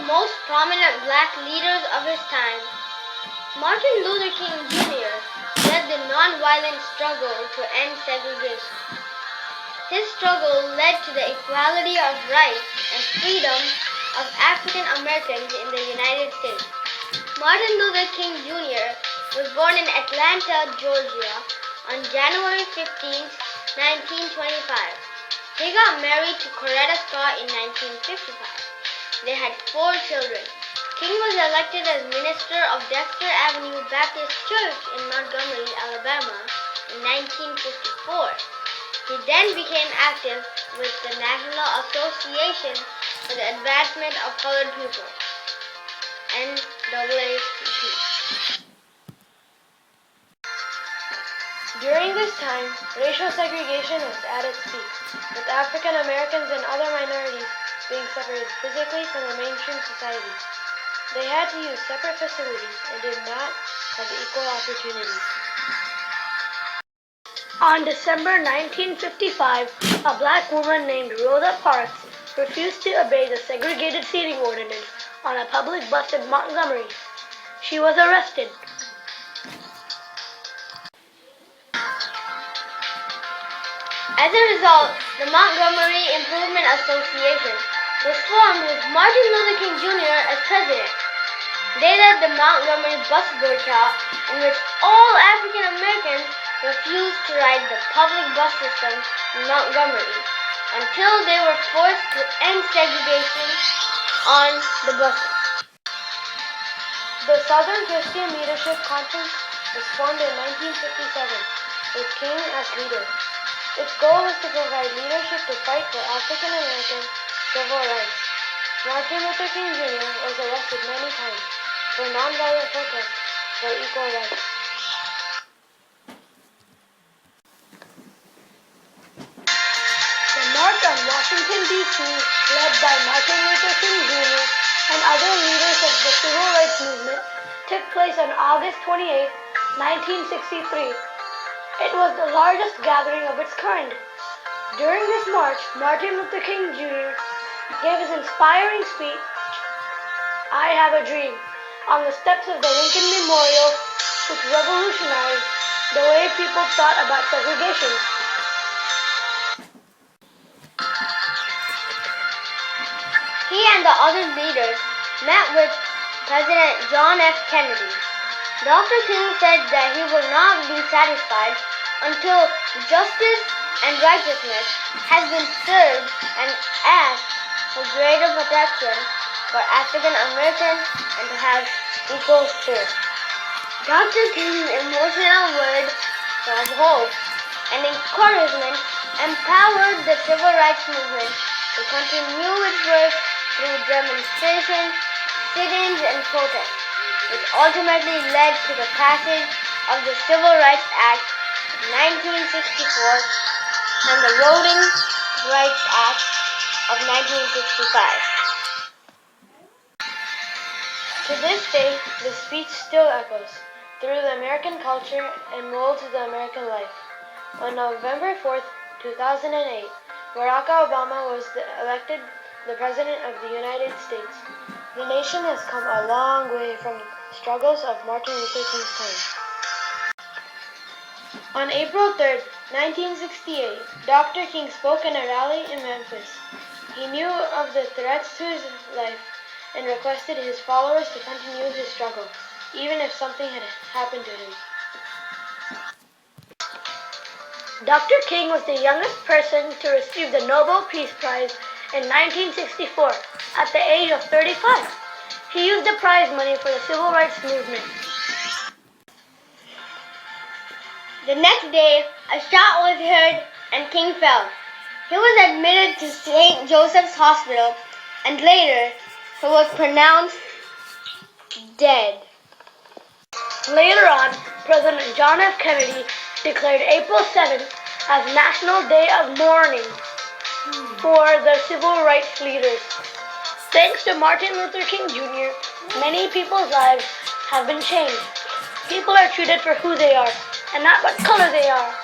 most prominent black leaders of his time. Martin Luther King Jr. led the nonviolent struggle to end segregation. His struggle led to the equality of rights and freedom of African Americans in the United States. Martin Luther King Jr. was born in Atlanta, Georgia on January 15, 1925. He got married to Coretta Scott in 1955. They had 4 children. King was elected as minister of Dexter Avenue Baptist Church in Montgomery, Alabama in 1954. He then became active with the National Association for the Advancement of Colored People, NAACP. During this time, racial segregation was at its peak, with African Americans and other minorities being separated physically from the mainstream society. They had to use separate facilities and did not have equal opportunities. On December 1955, a black woman named Rosa Parks refused to obey the segregated seating ordinance on a public bus in Montgomery. She was arrested. As a result, the Montgomery Improvement Association was formed with Martin Luther King Jr. as president. They led the Montgomery bus boycott, in which all African Americans refused to ride the public bus system in Montgomery until they were forced to end segregation on the buses. The Southern Christian Leadership Conference was formed in 1957 with King as leader. Its goal was to provide leadership to fight for African American civil rights. Martin Luther King Jr. was arrested many times for nonviolent protests for equal rights. The March on Washington, D.C., led by Martin Luther King Jr. and other leaders of the Civil Rights Movement, took place on August 28, 1963. It was the largest gathering of its kind. During this march, Martin Luther King Jr. gave his inspiring speech, "I Have a Dream," on the steps of the Lincoln Memorial, which revolutionized the way people thought about segregation. He and the other leaders met with President John F. Kennedy. Dr. King said that he would not be satisfied until justice and righteousness has been served and asked for greater protection for African Americans and to have equal share. Dr. King's emotional words of hope and encouragement empowered the civil rights movement to continue its work through demonstrations, sit-ins, and protests, which ultimately led to the passage of the Civil Rights Act of 1964 and the Voting Rights Act of 1965. To this day, the speech still echoes through the American culture and molds the American life. On November 4th, 2008, Barack Obama was elected the President of the United States. The nation has come a long way from the struggles of Martin Luther King's time. On April 3rd, 1968, Dr. King spoke in a rally in Memphis. He knew of the threats to his life and requested his followers to continue his struggle, even if something had happened to him. Dr. King was the youngest person to receive the Nobel Peace Prize in 1964 at the age of 35. He used the prize money for the civil rights movement. The next day, a shot was heard and King fell. He was admitted to St. Joseph's Hospital and later he was pronounced dead. Later on, President John F. Kennedy declared April 7th as National Day of Mourning for the civil rights leaders. Thanks to Martin Luther King Jr., many people's lives have been changed. People are treated for who they are and not what color they are.